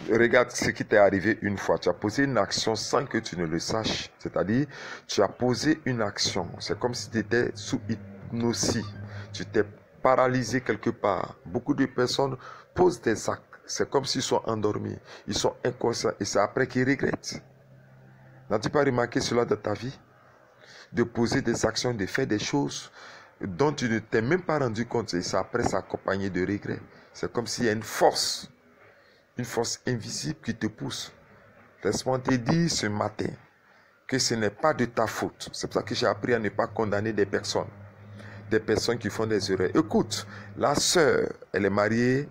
Regarde ce qui t'est arrivé une fois. Tu as posé une action sans que tu ne le saches. C'est-à-dire, tu as posé une action. C'est comme si tu étais sous hypnosie. Tu t'es paralysé quelque part. Beaucoup de personnes posent des actes. C'est comme s'ils sont endormis. Ils sont inconscients. Et c'est après qu'ils regrettent. N'as-tu pas remarqué cela dans ta vie? De poser des actions, de faire des choses dont tu ne t'es même pas rendu compte. Et c'est après s'accompagner de regrets. C'est comme s'il y a une force invisible qui te pousse. Laisse-moi te dire ce matin que ce n'est pas de ta faute. C'est pour ça que j'ai appris à ne pas condamner des personnes qui font des erreurs. Écoute, la sœur, elle est mariée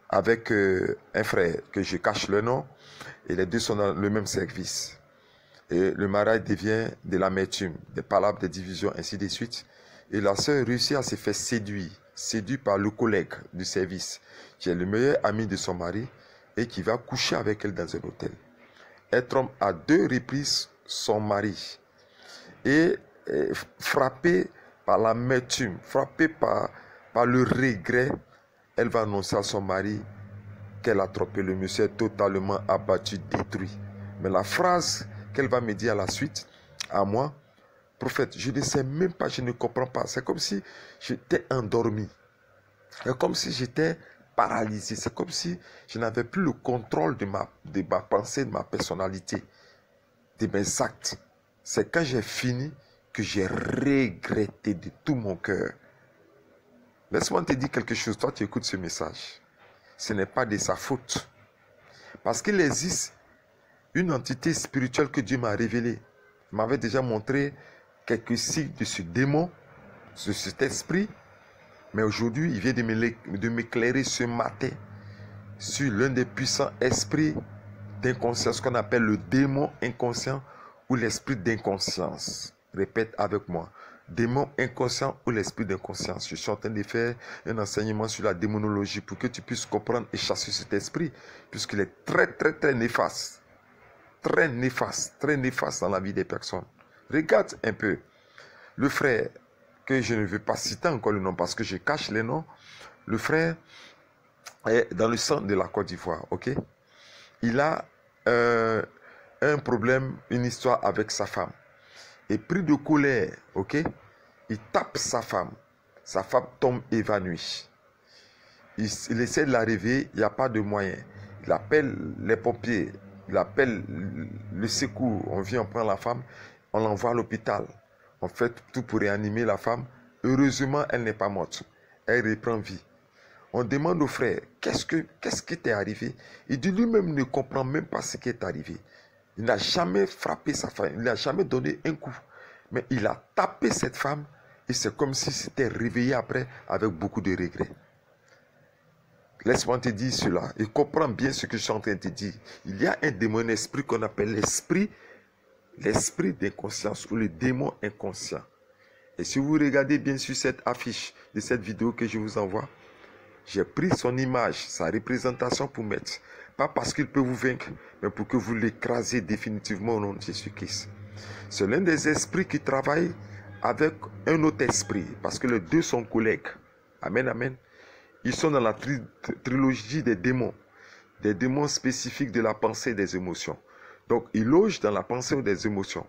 avec un frère que je cache le nom, et les deux sont dans le même service. Et le mariage devient de l'amertume, des palabres, des divisions, ainsi de suite. Et la sœur réussit à se faire séduit par le collègue du service, qui est le meilleur ami de son mari et qui va coucher avec elle dans un hôtel. Elle trompe à 2 reprises son mari. Et frappée par l'amertume, frappée par le regret, elle va annoncer à son mari qu'elle a trompé. Le monsieur est totalement abattu, détruit. Mais la phrase qu'elle va me dire à la suite, à moi, prophète, je ne sais même pas, je ne comprends pas. C'est comme si j'étais endormi. C'est comme si j'étais paralysé. C'est comme si je n'avais plus le contrôle de ma pensée, de ma personnalité, de mes actes. C'est quand j'ai fini que j'ai regretté de tout mon cœur. Laisse-moi te dire quelque chose. Toi, tu écoutes ce message. Ce n'est pas de sa faute. Parce qu'il existe une entité spirituelle que Dieu m'a révélée. Il m'avait déjà montré quelques signes de ce démon, de cet esprit. Mais aujourd'hui, il vient de m'éclairer ce matin sur l'un des puissants esprits d'inconscience qu'on appelle le démon inconscient ou l'esprit d'inconscience. Répète avec moi. Démon inconscient ou l'esprit d'inconscience. Je suis en train de faire un enseignement sur la démonologie pour que tu puisses comprendre et chasser cet esprit, puisqu'il est très, très, très néfaste. Très néfaste dans la vie des personnes. Regarde un peu. Le frère, que je ne veux pas citer encore le nom parce que je cache les noms, le frère est dans le centre de la Côte d'Ivoire, ok? Il a un problème, une histoire avec sa femme. Et pris de colère, ok? Il tape sa femme. Sa femme tombe évanouie. Il essaie de la réveiller, il n'y a pas de moyen. Il appelle les pompiers, il appelle le secours. On vient, on prend la femme, on l'envoie à l'hôpital. On fait tout pour réanimer la femme. Heureusement, elle n'est pas morte. Elle reprend vie. On demande au frère, qu'est-ce qui t'est arrivé? Il dit lui-même ne comprend même pas ce qui est arrivé. Il n'a jamais frappé sa femme, il n'a jamais donné un coup. Mais il a tapé cette femme et c'est comme si c'était réveillé après avec beaucoup de regrets. Laisse-moi te dire cela et comprends bien ce que je suis en train de te dire. Il y a un démon esprit qu'on appelle l'esprit d'inconscience ou le démon inconscient. Et si vous regardez bien sur cette affiche de cette vidéo que je vous envoie, j'ai pris son image, sa représentation pour mettre. Pas parce qu'il peut vous vaincre, mais pour que vous l'écrasez définitivement au nom de Jésus-Christ. C'est l'un des esprits qui travaille avec un autre esprit, parce que les deux sont collègues. Amen, amen. Ils sont dans la trilogie des démons spécifiques de la pensée et des émotions. Donc, ils logent dans la pensée ou des émotions.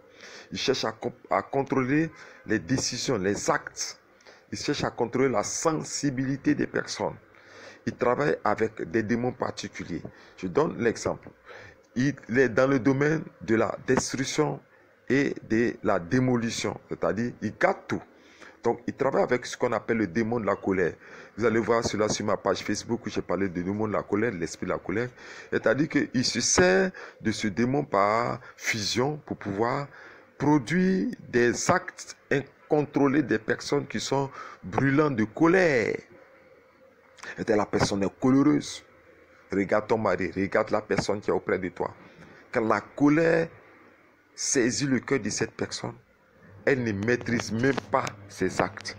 Ils cherchent à contrôler les décisions, les actes. Ils cherchent à contrôler la sensibilité des personnes. Ils travaillent avec des démons particuliers. Je donne l'exemple. Il est dans le domaine de la destruction et de la démolition. C'est-à-dire, il gâte tout. Donc, il travaille avec ce qu'on appelle le démon de la colère. Vous allez voir cela sur ma page Facebook où j'ai parlé du démon de la colère, de l'esprit de la colère. C'est-à-dire qu'il se sert de ce démon par fusion pour pouvoir produire des actes incontrôlés des personnes qui sont brûlantes de colère. Et la personne est coléreuse. Regarde ton mari, regarde la personne qui est auprès de toi. Quand la colère saisit le cœur de cette personne, elle ne maîtrise même pas ses actes.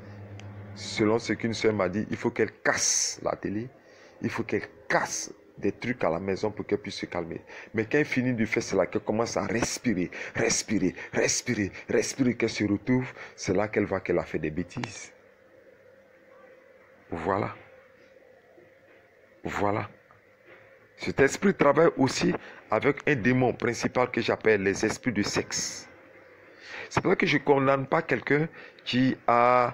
Selon ce qu'une soeur m'a dit, il faut qu'elle casse la télé, il faut qu'elle casse des trucs à la maison pour qu'elle puisse se calmer. Mais quand elle finit de faire cela, qu'elle commence à respirer, qu'elle se retrouve, c'est là qu'elle voit qu'elle a fait des bêtises. Voilà. Cet esprit travaille aussi avec un démon principal que j'appelle les esprits de sexe. C'est pour ça que je ne condamne pas quelqu'un qui a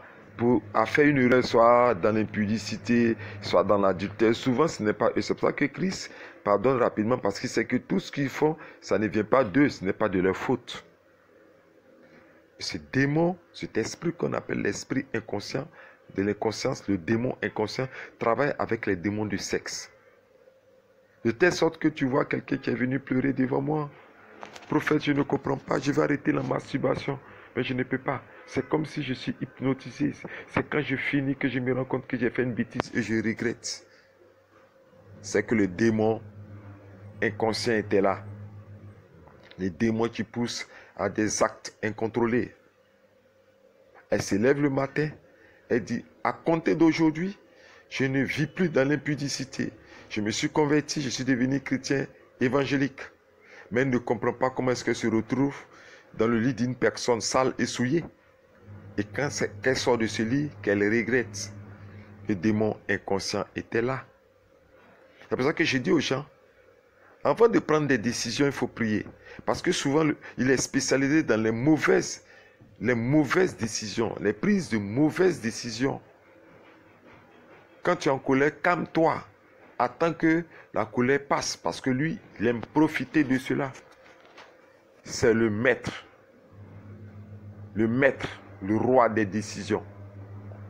fait une erreur, soit dans l'impudicité, soit dans l'adultère. Souvent, ce n'est pas eux. C'est pour ça que Christ pardonne rapidement, parce qu'il sait que tout ce qu'ils font, ça ne vient pas d'eux, ce n'est pas de leur faute. Ce démon, cet esprit qu'on appelle l'esprit inconscient, de l'inconscience, le démon inconscient, travaille avec les démons du sexe. De telle sorte que tu vois quelqu'un qui est venu pleurer devant moi. Prophète, je ne comprends pas, je vais arrêter la masturbation. Mais je ne peux pas. C'est comme si je suis hypnotisé. C'est quand je finis que je me rends compte que j'ai fait une bêtise et je regrette. C'est que le démon inconscient était là. Les démons qui poussent à des actes incontrôlés. Elle se lève le matin, elle dit, à compter d'aujourd'hui, je ne vis plus dans l'impudicité. Je me suis converti, je suis devenu chrétien évangélique. Mais elle ne comprend pas comment est-ce qu'elle se retrouve dans le lit d'une personne sale et souillée. Et quand qu'elle sort de ce lit, qu'elle regrette. Le démon inconscient était là. C'est pour ça que je dis aux gens, avant de prendre des décisions, il faut prier. Parce que souvent, il est spécialisé dans les mauvaises décisions, les prises de mauvaises décisions. Quand tu es en colère, calme-toi. Attends que la colère passe, parce que lui, il aime profiter de cela. C'est le maître, le roi des décisions.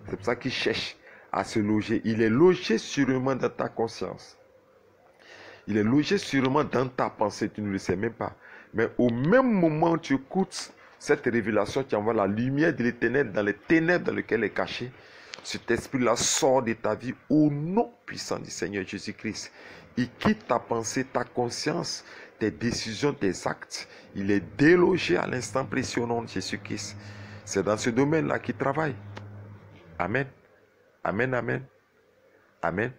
C'est pour ça qu'il cherche à se loger. Il est logé sûrement dans ta conscience. Il est logé sûrement dans ta pensée, tu ne le sais même pas. Mais au même moment où tu écoutes cette révélation qui envoie la lumière de l'éternel dans les ténèbres dans lesquelles elle est cachée, cet esprit-là sort de ta vie au nom puissant du Seigneur Jésus-Christ. Il quitte ta pensée, ta conscience, tes décisions, tes actes. Il est délogé à l'instant précieux au nom de Jésus-Christ. C'est dans ce domaine-là qu'il travaille. Amen. Amen, amen. Amen.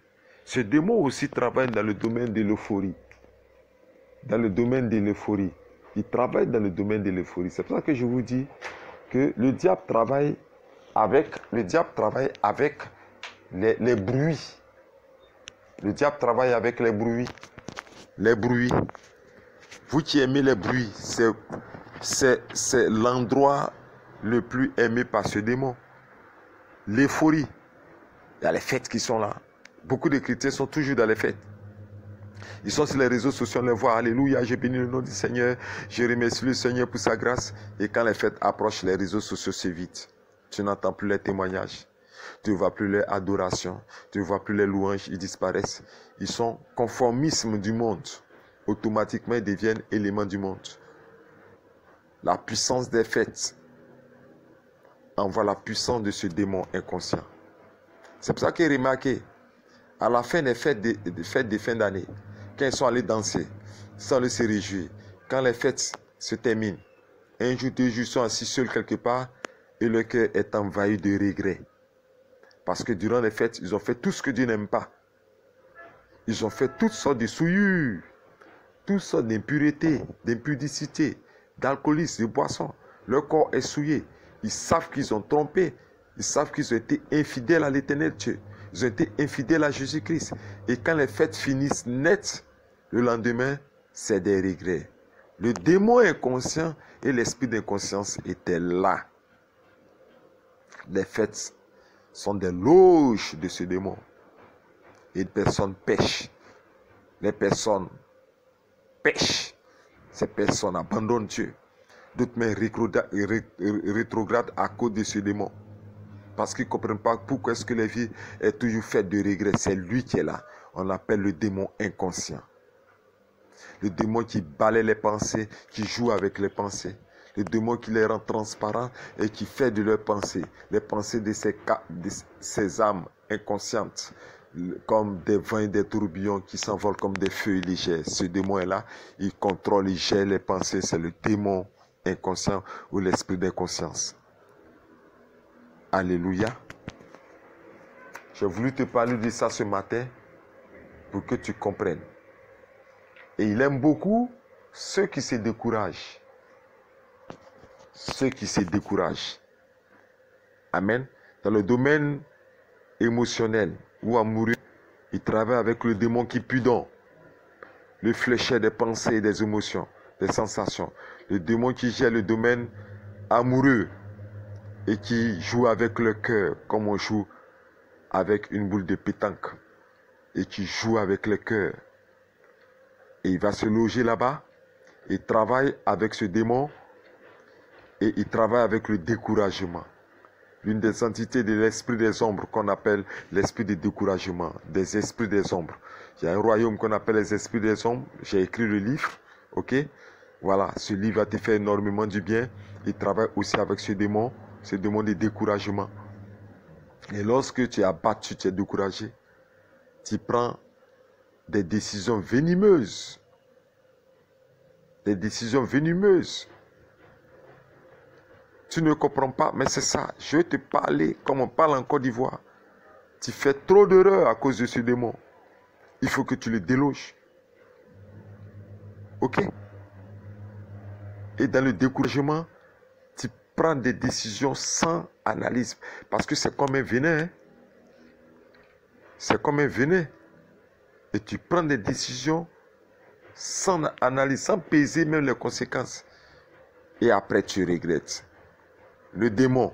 Ce démon aussi travaille dans le domaine de l'euphorie. Dans le domaine de l'euphorie. Il travaille dans le domaine de l'euphorie. C'est pour ça que je vous dis que le diable travaille avec les bruits. Le diable travaille avec les bruits. Les bruits. Vous qui aimez les bruits, c'est l'endroit le plus aimé par ce démon. L'euphorie. Il y a les fêtes qui sont là. Beaucoup de chrétiens sont toujours dans les fêtes. Ils sont sur les réseaux sociaux, on les voit. Alléluia, j'ai béni le nom du Seigneur. Je remercie le Seigneur pour sa grâce. Et quand les fêtes approchent, les réseaux sociaux se vident. Tu n'entends plus les témoignages. Tu ne vois plus les adorations. Tu ne vois plus les louanges. Ils disparaissent. Ils sont conformisme du monde. Automatiquement, ils deviennent éléments du monde. La puissance des fêtes envoie la puissance de ce démon inconscient. C'est pour ça qu'il est remarqué, à la fin des fêtes de fin d'année, quand ils sont allés danser, ils sont allés se réjouir, quand les fêtes se terminent, un jour, 2 jours, ils sont assis seuls quelque part et le cœur est envahi de regrets. Parce que durant les fêtes, ils ont fait tout ce que Dieu n'aime pas. Ils ont fait toutes sortes de souillures, toutes sortes d'impuretés, d'impudicité, d'alcoolisme, de boissons. Leur corps est souillé. Ils savent qu'ils ont trompé. Ils savent qu'ils ont été infidèles à l'éternel Dieu. Ils ont été infidèles à Jésus-Christ. Et quand les fêtes finissent net, le lendemain, c'est des regrets. Le démon inconscient et l'esprit d'inconscience étaient là. Les fêtes sont des loges de ce démon. Et les personnes pêchent. Les personnes pêchent. Ces personnes abandonnent Dieu. D'autres même rétrogradent à cause de ce démon. Parce qu'ils ne comprennent pas pourquoi est-ce que la vie est toujours faite de regrets. C'est lui qui est là. On l'appelle le démon inconscient. Le démon qui balaie les pensées, qui joue avec les pensées. Le démon qui les rend transparents et qui fait de leurs pensées, les pensées de ces âmes inconscientes, comme des vents et des tourbillons qui s'envolent comme des feuilles légères. Ce démon est là, il contrôle, il gère les pensées. C'est le démon inconscient ou l'esprit d'inconscience. Alléluia. J'ai voulu te parler de ça ce matin pour que tu comprennes. Et il aime beaucoup ceux qui se découragent. Ceux qui se découragent. Amen. Dans le domaine émotionnel ou amoureux, il travaille avec le démon qui pudon. le flécheur des pensées, des émotions, des sensations. Le démon qui gère le domaine amoureux et qui joue avec le cœur comme on joue avec une boule de pétanque. Et qui joue avec le cœur. Et il va se loger là-bas. Il travaille avec ce démon. Et il travaille avec le découragement. L'une des entités de l'esprit des ombres qu'on appelle l'esprit de découragement, des esprits des ombres. Il y a un royaume qu'on appelle les esprits des ombres. J'ai écrit le livre, ok? Voilà, ce livre a te fait énormément du bien. Il travaille aussi avec ce démon de découragement. Et lorsque tu es abattu, tu es découragé, tu prends des décisions venimeuses. Des décisions venimeuses. Tu ne comprends pas, mais c'est ça. Je vais te parler comme on parle en Côte d'Ivoire. Tu fais trop d'erreurs à cause de ce démon. Il faut que tu le déloges. Ok? Et dans le découragement, tu prends des décisions sans analyse. Parce que c'est comme un venin. Hein? C'est comme un venin. Et tu prends des décisions sans analyse, sans peser même les conséquences. Et après, tu regrettes. Le démon,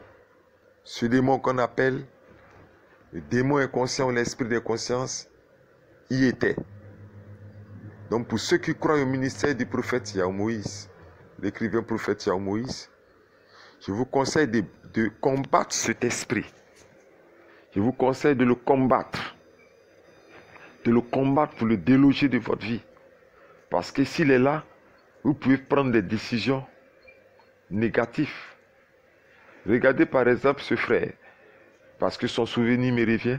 ce démon qu'on appelle le démon inconscient ou l'esprit de conscience, y était. Donc pour ceux qui croient au ministère du prophète Yahweh Moïse, l'écrivain prophète Yahweh Moïse, je vous conseille de combattre cet esprit. Je vous conseille de le combattre. De le combattre pour le déloger de votre vie. Parce que s'il est là, vous pouvez prendre des décisions négatives. Regardez par exemple ce frère, parce que son souvenir me revient,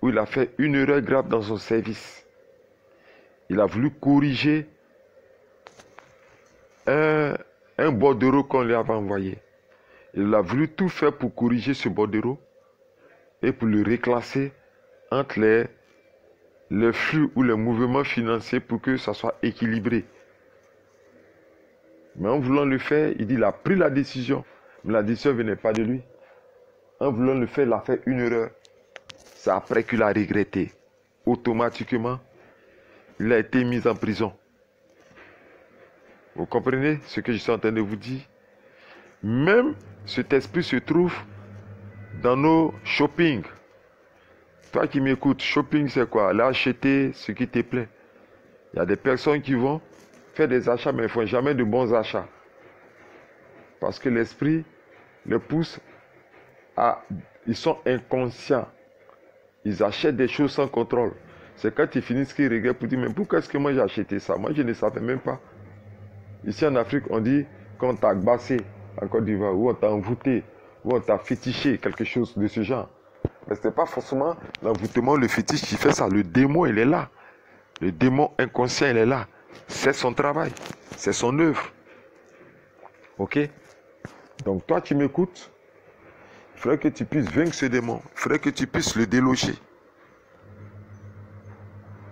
où il a fait une erreur grave dans son service. Il a voulu corriger un bordereau qu'on lui avait envoyé. Il a voulu tout faire pour corriger ce bordereau et pour le reclasser entre les flux ou les mouvements financiers pour que ça soit équilibré. Mais en voulant le faire, il a pris la décision. Mais la décision ne venait pas de lui. En voulant le faire, il a fait une erreur. C'est après qu'il a regretté. Automatiquement, il a été mis en prison. Vous comprenez ce que je suis en train de vous dire? Même cet esprit se trouve dans nos shopping. Toi qui m'écoutes, shopping c'est quoi? Aller acheter ce qui te plaît. Il y a des personnes qui vont faire des achats, mais ils ne font jamais de bons achats. Parce que l'esprit les pousse à... Ils sont inconscients. Ils achètent des choses sans contrôle. C'est quand ils finissent qu'ils regrettent pour dire, mais pourquoi est-ce que moi j'ai acheté ça? Moi je ne savais même pas. Ici en Afrique, on dit qu'on t'a agbassé en Côte d'Ivoire, ou on t'a envoûté, ou on t'a fétiché, quelque chose de ce genre. Mais ce n'est pas forcément l'envoûtement, le fétiche qui fait ça. Le démon, il est là. Le démon inconscient, il est là. C'est son travail. C'est son œuvre. Ok? Donc toi, tu m'écoutes. Il faudrait que tu puisses vaincre ce démon. Il faudrait que tu puisses le déloger.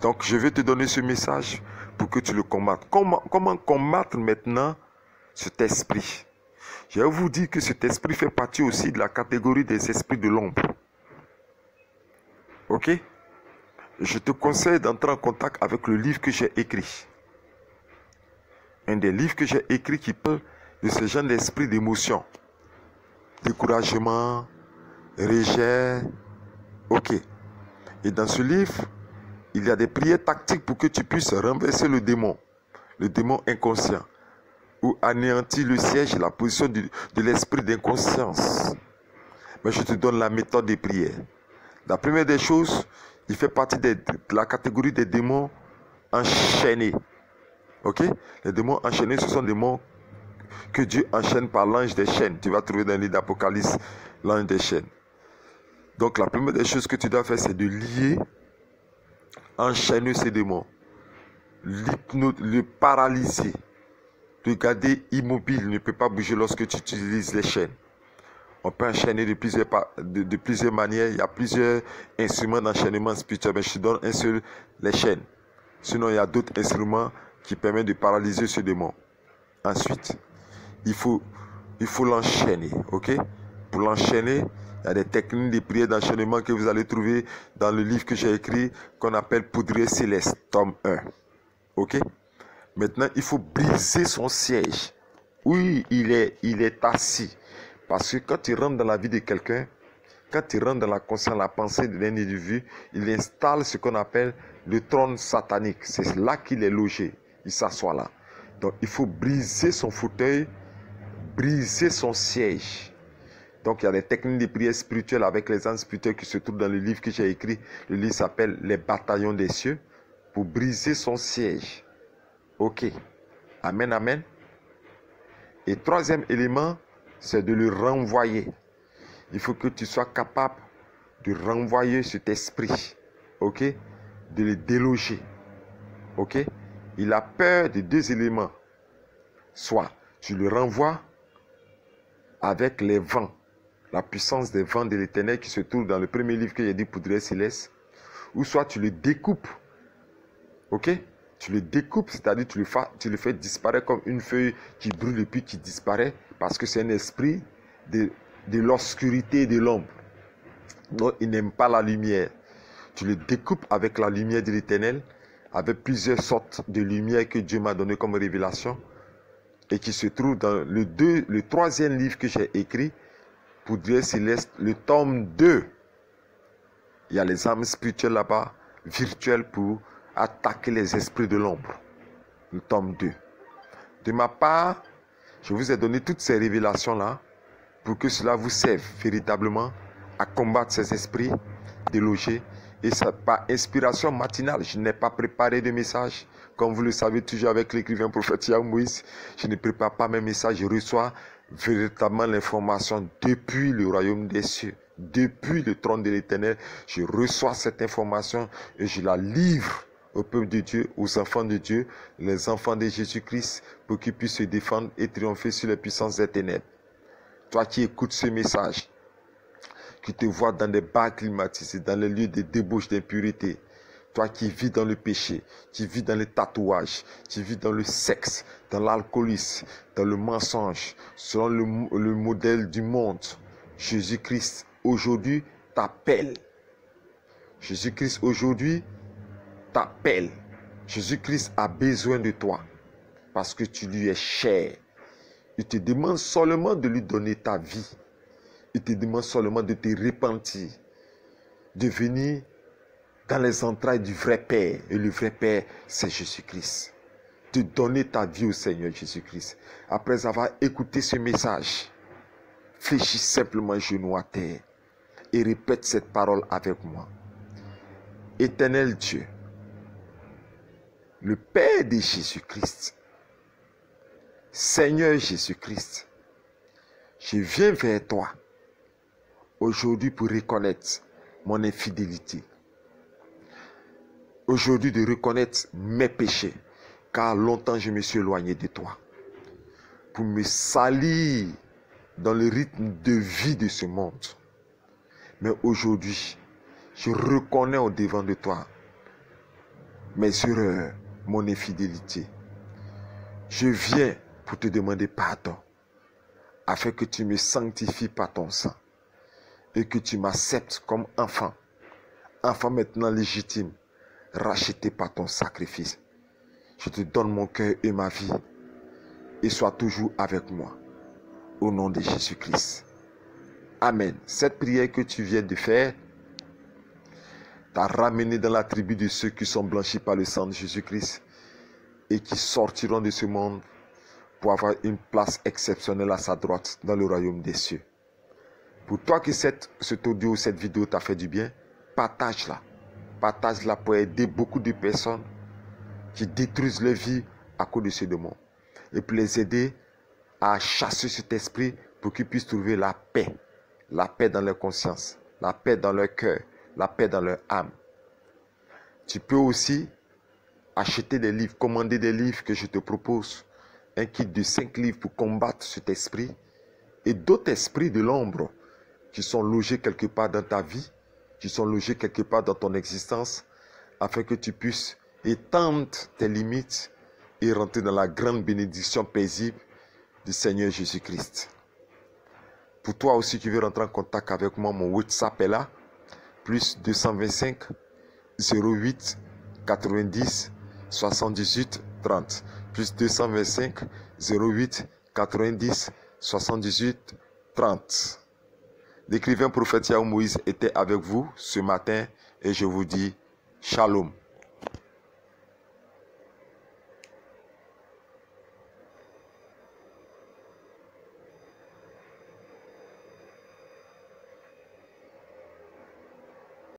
Donc je vais te donner ce message pour que tu le combattes. Comment combattre maintenant cet esprit? Je vais vous dire que cet esprit fait partie aussi de la catégorie des esprits de l'ombre. Ok? Je te conseille d'entrer en contact avec le livre que j'ai écrit. Un des livres que j'ai écrit qui parle de ce genre d'esprit d'émotion. Découragement, rejet. Ok. Et dans ce livre, il y a des prières tactiques pour que tu puisses renverser le démon inconscient, ou anéantir le siège et la position de l'esprit d'inconscience. Mais je te donne la méthode des prières. La première des choses, il fait partie de la catégorie des démons enchaînés. Ok? Les démons enchaînés, ce sont des démons que Dieu enchaîne par l'ange des chaînes. Tu vas trouver dans le livre d'Apocalypse l'ange des chaînes. Donc la première des choses que tu dois faire, c'est de lier, enchaîner ces démons, le paralyser, le garder immobile, il ne peut pas bouger lorsque tu utilises les chaînes. On peut enchaîner de plusieurs manières. Il y a plusieurs instruments d'enchaînement spirituel. Mais je te donne un seul, les chaînes. Sinon, il y a d'autres instruments qui permettent de paralyser ce démon. Ensuite, il faut l'enchaîner. Ok? Pour l'enchaîner, il y a des techniques de prière d'enchaînement que vous allez trouver dans le livre que j'ai écrit, qu'on appelle Poudrier Céleste, tome 1. Ok? Maintenant, il faut briser son siège. Oui, il est assis. Parce que quand tu rentres dans la vie de quelqu'un, quand tu rentres dans la conscience, la pensée de l'individu, il installe ce qu'on appelle le trône satanique. C'est là qu'il est logé. Il s'assoit là. Donc, il faut briser son fauteuil, briser son siège. Donc, il y a des techniques de prière spirituelle avec les anges spirituels qui se trouvent dans le livre que j'ai écrit. Le livre s'appelle Les bataillons des cieux. Pour briser son siège. Ok. Amen, amen. Et troisième élément, c'est de le renvoyer. Il faut que tu sois capable de renvoyer cet esprit. Ok? De le déloger. Ok? Il a peur de deux éléments. Soit tu le renvoies avec les vents. La puissance des vents de l'éternel qui se trouve dans le premier livre que j'ai dit, Poudreux Céleste. Ou soit tu le découpes. Ok? Tu le découpes, c'est-à-dire tu le fais disparaître comme une feuille qui brûle et puis qui disparaît. Parce que c'est un esprit de l'obscurité et de l'ombre. Donc il n'aime pas la lumière. Tu le découpes avec la lumière de l'éternel, avec plusieurs sortes de lumière que Dieu m'a donné comme révélation. Et qui se trouve dans le troisième livre que j'ai écrit, Poudreux Céleste, le tome 2. Il y a les âmes spirituelles là-bas, virtuelles pour attaquer les esprits de l'ombre. Le tome 2. De ma part, je vous ai donné toutes ces révélations-là pour que cela vous serve véritablement à combattre ces esprits délogés. Et ça, par inspiration matinale, je n'ai pas préparé de message. Comme vous le savez toujours avec l'écrivain prophète Yahweh Moïse, je ne prépare pas mes messages, je reçois véritablement l'information depuis le royaume des cieux. Depuis le trône de l'Éternel, je reçois cette information et je la livre au peuple de Dieu, aux enfants de Dieu, les enfants de Jésus-Christ, pour qu'ils puissent se défendre et triompher sur les puissances des ténèbres. Toi qui écoutes ce message, qui te vois dans des bars climatisés, dans les lieux de débauche, d'impureté, toi qui vis dans le péché, qui vis dans le tatouage, qui vis dans le sexe, dans l'alcoolisme, dans le mensonge, selon le modèle du monde, Jésus-Christ aujourd'hui t'appelle. Jésus-Christ aujourd'hui t'appelle. Jésus-Christ a besoin de toi parce que tu lui es cher. Il te demande seulement de lui donner ta vie. Il te demande seulement de te repentir, de venir dans les entrailles du vrai Père. Et le vrai Père, c'est Jésus-Christ. De donner ta vie au Seigneur Jésus-Christ. Après avoir écouté ce message, fléchis simplement genou à terre et répète cette parole avec moi. Éternel Dieu, le Père de Jésus-Christ, Seigneur Jésus-Christ, je viens vers toi aujourd'hui pour reconnaître mon infidélité. Aujourd'hui de reconnaître mes péchés, car longtemps je me suis éloigné de toi. Pour me salir dans le rythme de vie de ce monde. Mais aujourd'hui, je reconnais au devant de toi mes erreurs, mon infidélité. Je viens pour te demander pardon, afin que tu me sanctifies par ton sang et que tu m'acceptes comme enfant, enfant maintenant légitime, racheté par ton sacrifice. Je te donne mon cœur et ma vie et sois toujours avec moi. Au nom de Jésus-Christ. Amen. Cette prière que tu viens de faire t'a ramené dans la tribu de ceux qui sont blanchis par le sang de Jésus-Christ et qui sortiront de ce monde pour avoir une place exceptionnelle à sa droite dans le royaume des cieux. Pour toi que cet audio, cette vidéo t'a fait du bien, partage-la. Partage-la pour aider beaucoup de personnes qui détruisent leur vie à cause de ce démon. Et pour les aider à chasser cet esprit pour qu'ils puissent trouver la paix dans leur conscience, la paix dans leur cœur, la paix dans leur âme. Tu peux aussi acheter des livres, commander des livres que je te propose, un kit de 5 livres pour combattre cet esprit et d'autres esprits de l'ombre qui sont logés quelque part dans ta vie, qui sont logés quelque part dans ton existence, afin que tu puisses étendre tes limites et rentrer dans la grande bénédiction paisible du Seigneur Jésus-Christ. Pour toi aussi qui veux rentrer en contact avec moi, mon WhatsApp est là, plus 225 08 90 78 30. Plus 225 08 90 78 30. L'écrivain prophète Yahweh Moïse était avec vous ce matin et je vous dis Shalom.